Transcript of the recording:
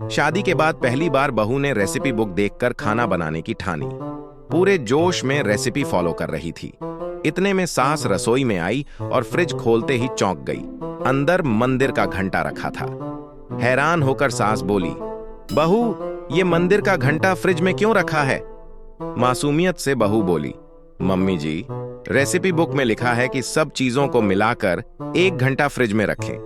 शादी के बाद पहली बार बहू ने रेसिपी बुक देखकर खाना बनाने की ठानी। पूरे जोश में रेसिपी फॉलो कर रही थी। इतने में सास रसोई में आई और फ्रिज खोलते ही चौंक गई। अंदर मंदिर का घंटा रखा था। हैरान होकर सास बोली, बहू, ये मंदिर का घंटा फ्रिज में क्यों रखा है? मासूमियत से बहू बोली, मम्मी जी, रेसिपी बुक में लिखा है कि सब चीजों को मिलाकर 1 घंटा फ्रिज में रखें।